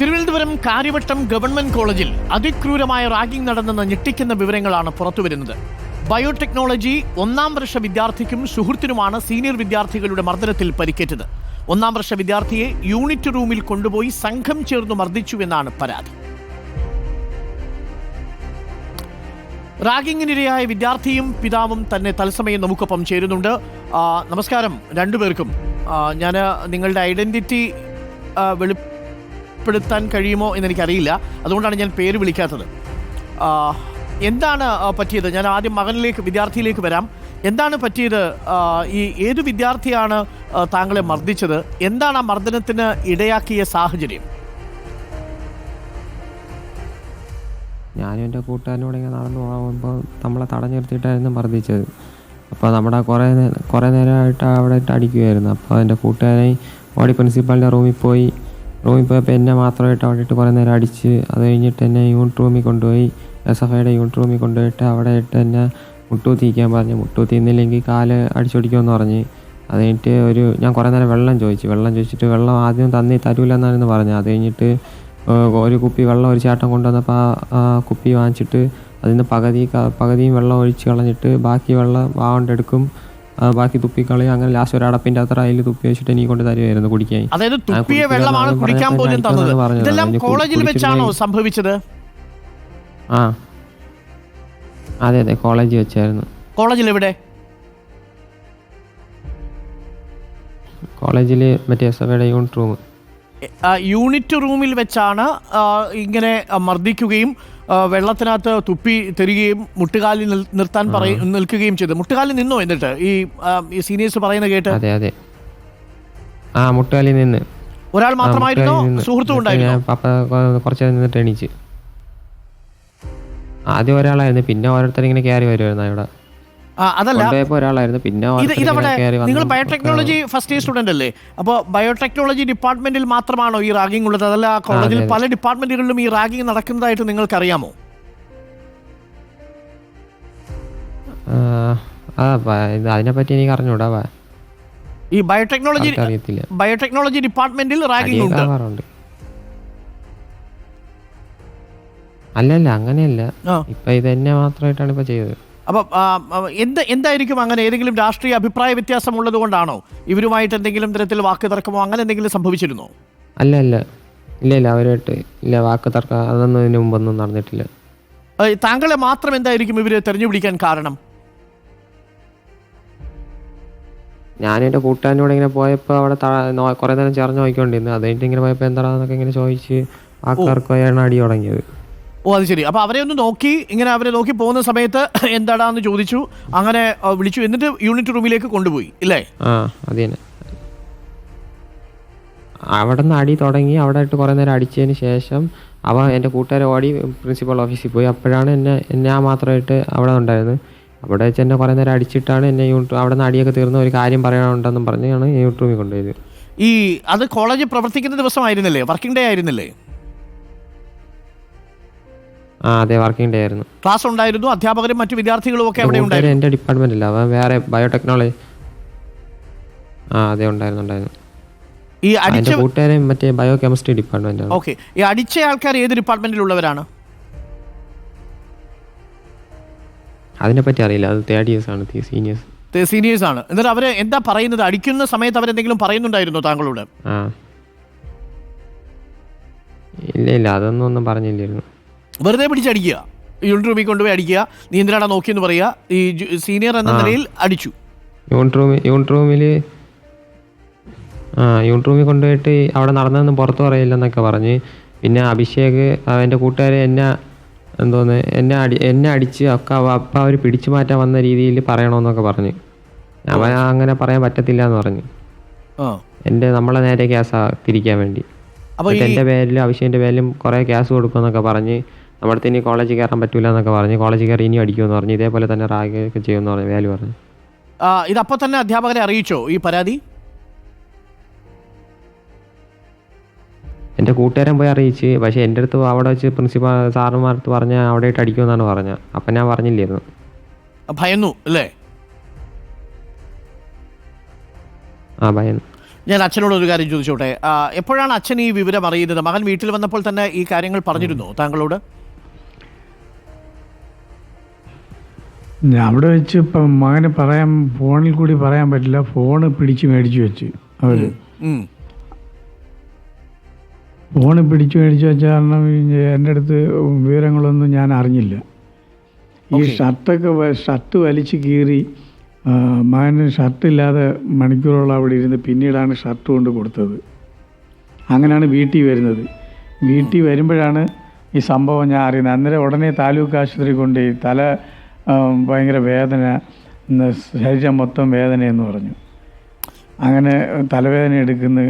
Thiruvananthapuram Karyavattom government കോളേജിൽ അതിക്രൂരമായ ragging നടന്നെന്ന് ഞെട്ടിക്കുന്ന വിവരങ്ങളാണ് പുറത്തുവരുന്നത്. ബയോടെക്നോളജി 1ാം വർഷ വിദ്യാർത്ഥിക്കും സുഹൃത്തിനുമാണ് സീനിയർ വിദ്യാർത്ഥികളുടെ മർദ്ദനത്തിൽ പരിക്കേറ്റത്. 1ാം വർഷ വിദ്യാർത്ഥിയെ യൂണിറ്റ് റൂമിൽ കൊണ്ടുപോയി സംഘം ചേർന്നു മർദ്ദിച്ചുവെന്നാണ് പരാതി. റാഗിങ്ങിനിരയായ വിദ്യാർത്ഥിയും പിതാവും തന്നെ തത്സമയം നമുക്കൊപ്പം ചേരുന്നുണ്ട്. നമസ്കാരം രണ്ടുപേർക്കും. ഞാൻ നിങ്ങളുടെ ഐഡന്റിറ്റി വെളിപ്പെടുത്താൻ കഴിയുമോ എന്നെനിക്കറിയില്ല, അതുകൊണ്ടാണ് ഞാൻ പേര് വിളിക്കാത്തത്. എന്താണ് പറ്റിയത്? ഞാൻ ആദ്യം വിദ്യാർത്ഥിയിലേക്ക് വരാം. എന്താണ് പറ്റിയത്? ഏത് വിദ്യാർത്ഥിയാണ് താങ്കളെ മർദ്ദിച്ചത്? എന്താണ് ആ മർദ്ദനത്തിന് ഇടയാക്കിയ സാഹചര്യം? ഞാനും എൻ്റെ കൂട്ടുകാരനോട് ഇങ്ങനെ നടന്നു പോകുമ്പോൾ നമ്മളെ തടഞ്ഞു നിർത്തിയിട്ടായിരുന്നു മർദ്ദിച്ചത്. അപ്പോൾ നമ്മുടെ കുറേ നേരമായിട്ട് അവിടെ ഇട്ട് അടിക്കുമായിരുന്നു. അപ്പോൾ എൻ്റെ കൂട്ടുകാരൻ ഓടി പ്രിൻസിപ്പാളിൻ്റെ റൂമിൽ പോയപ്പോൾ എന്നെ മാത്രമായിട്ട് അവിടെ ഇട്ട് കുറേ നേരം അടിച്ച്, അത് കഴിഞ്ഞിട്ട് എന്നെ യൂണിറ്റ് റൂമിൽ കൊണ്ടുപോയി, SFIയുടെ യൂണിറ്റ് റൂമിൽ കൊണ്ടുപോയിട്ട് അവിടെ ഇട്ട് എന്നെ മുട്ടൂത്തിക്കാൻ പറഞ്ഞു. മുട്ടൂത്തിന്നില്ലെങ്കിൽ കാല് അടിച്ചൊടിക്കുമെന്ന് പറഞ്ഞ്. അത് കഴിഞ്ഞിട്ട് ഞാൻ കുറേ നേരം വെള്ളം ചോദിച്ചിട്ട് വെള്ളം ആദ്യം തരൂല എന്നായിരുന്നു പറഞ്ഞത്. അത് കഴിഞ്ഞിട്ട് ഒരു കുപ്പി വെള്ളം ഒരു ചേട്ടൻ കൊണ്ടുവന്നപ്പോൾ ആ കുപ്പി വാങ്ങിച്ചിട്ട് അതിൽ നിന്ന് പകുതിയും വെള്ളം ഒഴിച്ച് കളഞ്ഞിട്ട് ബാക്കി വെള്ളം വാണ്ടെടുക്കും, ബാക്കി തുപ്പിക്കളയും. അങ്ങനെ ലാസ്റ്റ് ഒരു അടപ്പിൻ്റെ അത്ര അതിൽ തുപ്പി വെച്ചിട്ട് എനിക്ക് കൊണ്ട് തരുമായിരുന്നു കുടിക്കാൻ. അതായത് തുപ്പിയ വെള്ളമാണ് കുടിക്കാൻ പോലും തന്നത്. ഇതെല്ലാം കോളേജിൽ വെച്ചാണോ സംഭവിച്ചത്? അതെ, കോളേജിൽ വെച്ചായിരുന്നു. കോളേജിൽ എവിടെ? കോളേജിൽ മറ്റേ SFIയുടെ യൂണിറ്റ് റൂമിൽ വെച്ചാണ് ഇങ്ങനെ മർദ്ദിക്കുകയും വെള്ളത്തിനകത്ത് തുപ്പി തരികയും മുട്ടുകാലിൽ നിർത്താൻ നിൽക്കുകയും ചെയ്തു. മുട്ടുകാലിൽ നിന്നോ? എന്നിട്ട് ഈ സീനിയേഴ്സ് പറയുന്ന കേട്ട് അതെ മുട്ടുകാലിൽ നിന്ന് ഒരാൾ മാത്രമായിരുന്നോ? സുഹൃത്തും ഉണ്ടായിരുന്നു? കുറച്ച് നിന്നിട്ട് എണീച്ച്. ആദ്യം ഒരാളായിരുന്നു, പിന്നെ ഓരോരുത്തർ ഇങ്ങനെ കയറി വരുമായിരുന്നു. അവിടെ അതല്ല, ഒരാളായിരുന്നു, പിന്നെ നിങ്ങൾ ബയോടെക്നോളജി ഫസ്റ്റ് ഇയർ സ്റ്റുഡന്റ് അല്ലേ? അപ്പോൾ ബയോടെക്നോളജി ഡിപ്പാർട്ട്മെന്റിൽ മാത്രമാണോ ഈ റാഗിംഗ് ഉള്ളത്? അതല്ല കോളേജിൽ പല ഡിപ്പാർട്ട്മെന്റുകളിലും ഈ റാഗിംഗ് നടക്കുന്നതായിട്ട് നിങ്ങൾക്ക് അറിയാമോ? അതിനെപ്പറ്റി എനിക്ക് അറിഞ്ഞൂടാ. ഈ ബയോടെക്നോളജി ഡിപ്പാർട്ട്മെന്റിൽ റാഗിംഗ് ഉണ്ട്? അല്ലല്ല, അങ്ങനെയല്ല. ഇപ്പൊ ഇത് തന്നെ മാത്രമായിട്ടാണ് ഇപ്പൊ ചെയ്തത്. അപ്പം എന്തായിരിക്കും അങ്ങനെ? ഏതെങ്കിലും രാഷ്ട്രീയ അഭിപ്രായ വ്യത്യാസം ഉള്ളത് കൊണ്ടാണോ? ഇവരുമായിട്ട് എന്തെങ്കിലും തരത്തിൽ വാക്ക് തർക്കമോ അങ്ങനെ എന്തെങ്കിലും സംഭവിച്ചിരുന്നോ? ഇല്ല അവരായിട്ട് ഇല്ല, വാക്ക് തർക്കം അതൊന്നും ഇതിനു മുമ്പൊന്നും നടന്നിട്ടില്ല. താങ്കളെ മാത്രം എന്തായിരിക്കും ഇവര് തെരഞ്ഞുപിടിക്കാൻ കാരണം? ഞാൻ എൻ്റെ കൂട്ടുകാരനോട് ഇങ്ങനെ പോയപ്പോൾ അവിടെ കുറേ നേരം ചേർന്ന് നോക്കിക്കൊണ്ടിരുന്നു. അത് കഴിഞ്ഞിട്ട് ഇങ്ങനെ പോയപ്പോൾ എന്താണെന്നൊക്കെ ഇങ്ങനെ ചോദിച്ച് വാക്കാർക്കാണ് അടി തുടങ്ങിയത്. അത് ശരി. അപ്പോൾ അവരെ ഒന്ന് നോക്കി, ഇങ്ങനെ അവരെ നോക്കി പോകുന്ന സമയത്ത് എന്താടാന്ന് ചോദിച്ചു, അങ്ങനെ വിളിച്ചു, എന്നിട്ട് യൂണിറ്റ് റൂമിലേക്ക് കൊണ്ടുപോയി ഇല്ലേ? അത് തന്നെ. അവിടെ നിന്ന് അടി തുടങ്ങി. അവിടെ ഇട്ട് കുറേ നേരം അടിച്ചതിന് ശേഷം എൻ്റെ കൂട്ടുകാരെ ഓടി പ്രിൻസിപ്പൽ ഓഫീസിൽ പോയി. അപ്പോഴാണ് ഞാൻ മാത്രമായിട്ട് അവിടെ ഉണ്ടായിരുന്നത്. അവിടെ വെച്ച് എന്നെ കുറേ നേരം അടിച്ചിട്ടാണ് എന്നെ അവിടെ നിന്ന് അടിയൊക്കെ തീർന്ന് ഒരു കാര്യം പറയാനുണ്ടെന്നും പറഞ്ഞാണ് യൂണിറ്റ് റൂമിൽ കൊണ്ടുപോയത്. അത് കോളേജ് പ്രവർത്തിക്കുന്ന ദിവസമായിരുന്നില്ലേ? വർക്കിംഗ് ഡേ ആയിരുന്നില്ലേ? അതെ, വർക്കിംഗ് ഡേ ആയിരുന്നു. ക്ലാസ് ഉണ്ടായിരുന്നു, അധ്യാപകരും മറ്റു വിദ്യാർത്ഥികളും ഒക്കെ അവിടെ ഉണ്ടായിരുന്നു. എൻ്റെ ഡിപ്പാർട്ട്മെന്റ് അല്ല, അവൻ വേറെ ബയോടെക്നോളജി. അതെ, ഉണ്ടായിരുന്നു. ഈ അടിച്ച കൂട്ടുകാരൻ മറ്റേ ബയോ കെമിസ്ട്രി ഡിപ്പാർട്ട്മെന്റ് ആണ്. ഓക്കെ. ഈ അടിച്ച ആൾക്കാർ ഏത് ഡിപ്പാർട്ട്മെന്റിലുള്ളവരാണ്? അതിനെപ്പറ്റി അറിയില്ല, അത് തേർഡ് ഇയേഴ്സ് ആണ്, സീനിയേഴ്സ് ആണ്. എന്നിട്ട് അവര് എന്താ പറയുന്നത്? അടിക്കുന്ന സമയത്ത് അവരെന്തെങ്കിലും പറയുന്നുണ്ടായിരുന്നോ താങ്കളോട്? ഇല്ല, അതൊന്നും പറഞ്ഞില്ലായിരുന്നു. വെറുതെ പിടിച്ചടിക്കുക, യൂണിറ്റ് റൂമിൽ കൊണ്ടുപോയി അടിക്കുക, നീ എന്തിനാണ് നോക്കിയെന്ന് പറയുക, ഈ സീനിയർ എന്ന നിലയിൽ അടിച്ചു. യൂണിറ്റ് റൂമിൽ കൊണ്ടുപോയിട്ട് അവിടെ നടന്നതൊന്നും പുറത്ത് പറയില്ലെന്നൊക്കെ പറഞ്ഞ്. പിന്നെ അഭിഷേക് എൻ്റെ കൂട്ടുകാരെ എന്നെ അടിച്ച് ഒക്കെ അപ്പം അവർ പിടിച്ചു മാറ്റാൻ വന്ന രീതിയിൽ പറയണമെന്നൊക്കെ പറഞ്ഞ്. അവൻ അങ്ങനെ പറയാൻ പറ്റത്തില്ല എന്ന് പറഞ്ഞു. നമ്മളെ നേരെ ക്യാസ് തിരിക്കാൻ വേണ്ടി. എൻ്റെ പേരിലും അഭിഷേകിൻ്റെ പേരിലും കുറേ ക്യാസ് കൊടുക്കുമെന്നൊക്കെ പറഞ്ഞ്, നമ്മുടെ ഇനി കോളേജിൽ കയറാൻ പറ്റൂല എന്നൊക്കെ പറഞ്ഞ്, കോളേജിൽ കയറി ഇനി അടിക്കുമെന്ന് പറഞ്ഞു. ഇതേപോലെ തന്നെ റാഗ് ഒക്കെ ചെയ്യുമെന്ന് പറഞ്ഞു വേലു പറഞ്ഞു. ഇതപ്പോൾ തന്നെ അധ്യാപകരെ അറിയിച്ചോ ഈ പരാതി? എൻ്റെ കൂട്ടുകാരൻ പോയി അറിയിച്ച്. പക്ഷേ എൻ്റെ അടുത്ത് അവിടെ വെച്ച് പ്രിൻസിപ്പൽ സാറുമാർക്ക് പറഞ്ഞാൽ അവിടെ ഇട്ട് അടിക്കുമെന്നാണ് പറഞ്ഞത്. അപ്പം ഞാൻ പറഞ്ഞില്ലായിരുന്നു. ഭയന്നു അല്ലേ? ഭയന്നു. ഞാൻ അച്ഛനോട് ഒരു കാര്യം ചോദിച്ചോട്ടെ. എപ്പോഴാണ് അച്ഛൻ ഈ വിവരം അറിയുന്നത്? മകൻ വീട്ടിൽ വന്നപ്പോൾ തന്നെ ഈ കാര്യങ്ങൾ പറഞ്ഞിരുന്നോ താങ്കളോട്? അവിടെ വെച്ച് ഇപ്പം മകന് പറയാൻ ഫോണിൽ കൂടി പറയാൻ പറ്റില്ല. ഫോണ് പിടിച്ച് മേടിച്ചു വെച്ച് അവര്. ഫോണ് പിടിച്ചു മേടിച്ചു വെച്ച കാരണം എൻ്റെ അടുത്ത് വിവരങ്ങളൊന്നും ഞാൻ അറിഞ്ഞില്ല. ഈ ഷർട്ട് വലിച്ച് കീറി മകന് ഷർട്ടില്ലാതെ മണിക്കൂറോളം അവിടെ ഇരുന്ന് പിന്നീടാണ് ഷർട്ട് കൊണ്ട് കൊടുത്തത്. അങ്ങനെയാണ് വീട്ടിൽ വരുന്നത്. വീട്ടിൽ വരുമ്പോഴാണ് ഈ സംഭവം ഞാൻ അറിയുന്നത്. അന്നേരം ഉടനെ താലൂക്ക് ആശുപത്രി കൊണ്ടുപോയി. തല ഭയങ്കര വേദന, ശരീരം മൊത്തം വേദനയെന്ന് പറഞ്ഞു. അങ്ങനെ തലവേദന എടുക്കുന്ന,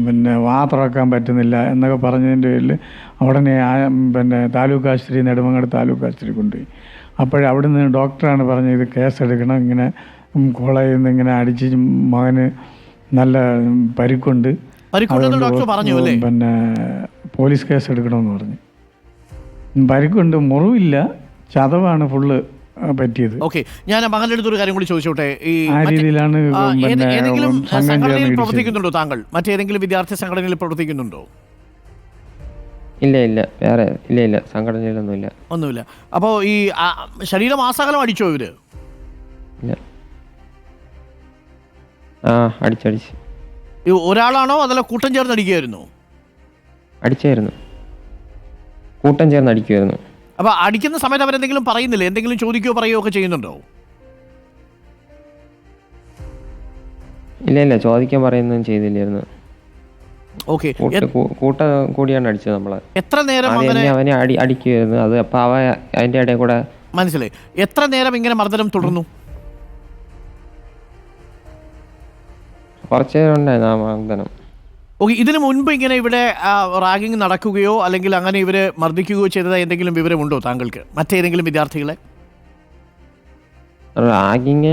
പിന്നെ വാ തുറക്കാൻ പറ്റുന്നില്ല എന്നൊക്കെ പറഞ്ഞതിൻ്റെ പേരിൽ ഉടനെ പിന്നെ താലൂക്ക് ആശുപത്രി, നെടുമങ്ങാട് താലൂക്ക് ആശുപത്രി കൊണ്ടുപോയി. അപ്പോഴവിടെ നിന്ന് ഡോക്ടറാണ് പറഞ്ഞത് ഇത് കേസെടുക്കണം, ഇങ്ങനെ കോളേജിൽ നിന്ന് ഇങ്ങനെ അടിച്ച് മകന് നല്ല പരിക്കുണ്ട്, പിന്നെ പോലീസ് കേസ് എടുക്കണമെന്ന് പറഞ്ഞു. പരിക്കുണ്ട്, മുറിവില്ല, ചതവാണ് ഫുള്ള് പറ്റിയത്. ഓക്കെ, ഞാൻ മകന്റെ അടുത്തൊരു കാര്യം കൂടി ചോദിച്ചോട്ടെ. ആ രീതിയിലാണ് ഏതെങ്കിലും സംഘടനയിൽ പ്രവർത്തിക്കുന്നുണ്ടോ താങ്കൾ? മറ്റേതെങ്കിലും വിദ്യാർത്ഥി സംഘടനയിൽ പ്രവർത്തിക്കുന്നുണ്ടോ? ഇല്ല വേറെ ഇല്ല സംഘടനയിലൊന്നുമില്ല. ഒന്നുമില്ല. അപ്പോൾ ഈ ശരീരം ആസകലം അടിച്ചോ ഇവര്? അടിച്ചടിച്ച്. ഒരാളാണോ അതല്ല കൂട്ടം ചേർന്ന് അടിക്കുകയായിരുന്നു? അടിച്ചായിരുന്നു, കൂട്ടം ചേർന്ന് അടിക്കുമായിരുന്നു. അപ്പൊ അടിക്കുന്ന സമയത്ത് അവരെന്തെങ്കിലും പറയുന്നില്ലേ? എന്തെങ്കിലും ചോദിക്കുകയോ പറയുകയോ ഒക്കെ ചെയ്യുന്നുണ്ടോ? ഇല്ല ചോദിക്കാൻ പറയുന്നതും ചെയ്തില്ലായിരുന്നു. ഓക്കെ, കൂട്ടം കൂടിയാണ് അടിച്ചത് നമ്മളെ. എത്ര നേരം അവനെ അടിക്കുമായിരുന്നു. അത് അപ്പൊ അതിന്റെ ഇടയിൽ കൂടെ മനസ്സിലായി. എത്ര നേരം ഇങ്ങനെ മർദ്ദനം തുടർന്നു? കുറച്ചു നേരം ഉണ്ടായിരുന്നു ആ മർദ്ദനം. ഓക്കെ, ഇതിനു മുൻപ് ഇങ്ങനെ ഇവിടെ റാഗിങ് നടക്കുകയോ അല്ലെങ്കിൽ അങ്ങനെ ഇവരെ മർദ്ദിക്കുകയോ ചെയ്തത് എന്തെങ്കിലും വിവരമുണ്ടോ താങ്കൾക്ക്? മറ്റേതെങ്കിലും വിദ്യാർത്ഥികളെ റാഗിങ്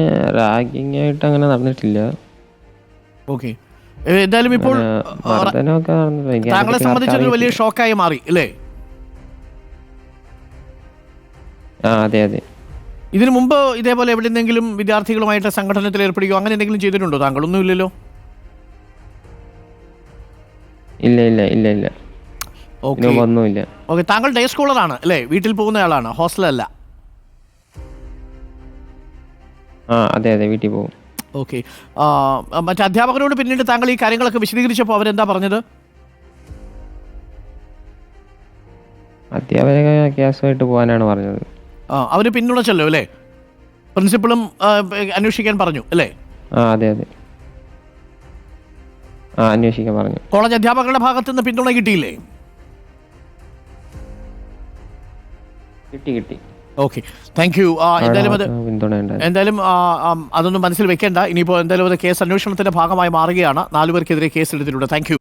ആയിട്ട് അങ്ങനെ നടന്നിട്ടില്ല. ഓക്കെ, എന്തായാലും ഇപ്പോൾ താങ്കളെ സംബന്ധിച്ചൊരു വലിയ ഷോക്കായി മാറി അല്ലേ? അതെ. ഇതിനു മുമ്പ് ഇതേപോലെ എവിടെയെങ്കിലും വിദ്യാർത്ഥികളുമായിട്ട് സംഘടനത്തിൽ ഏർപ്പെടുകയോ അങ്ങനെ എന്തെങ്കിലും ചെയ്തിട്ടുണ്ടോ താങ്കൾ? ഒന്നുമില്ലല്ലോ. ഇല്ല ഒന്നുമില്ല. ഓക്കെ, താങ്കൾ ഡേ സ്കോളറാണ് അല്ലേ? വീട്ടിൽ പോകുന്നയാളാണ്, ഹോസ്റ്റലല്ല? അതെ വീട്ടിൽ പോകും. ഓക്കെ, മറ്റേ അധ്യാപകരോട് പിന്നീട് താങ്കൾ ഈ കാര്യങ്ങളൊക്കെ വിശദീകരിച്ചപ്പോൾ അവരെന്താ പറഞ്ഞത്? അധ്യാപക കേസുമായിട്ട് പോകാനാണ് പറഞ്ഞത്. അവര് പിന്തുണച്ചല്ലോ അല്ലേ? പ്രിൻസിപ്പളും അന്വേഷിക്കാൻ പറഞ്ഞു അല്ലേ? അതെ അന്വേഷിക്കാൻ പറഞ്ഞു. കോളേജ് അധ്യാപകരുടെ ഭാഗത്ത് നിന്ന് പിന്തുണ കിട്ടിയില്ലേ? കിട്ടി. Okay, thank you. എന്തായാലും അതൊന്നും മനസ്സിൽ വെക്കേണ്ട. ഇനിയിപ്പോൾ എന്തായാലും അത് കേസ് അന്വേഷണത്തിന്റെ ഭാഗമായി മാറുകയാണ്. 4 പേർക്കെതിരെ കേസ് എടുത്തിട്ടുണ്ട്. Thank you.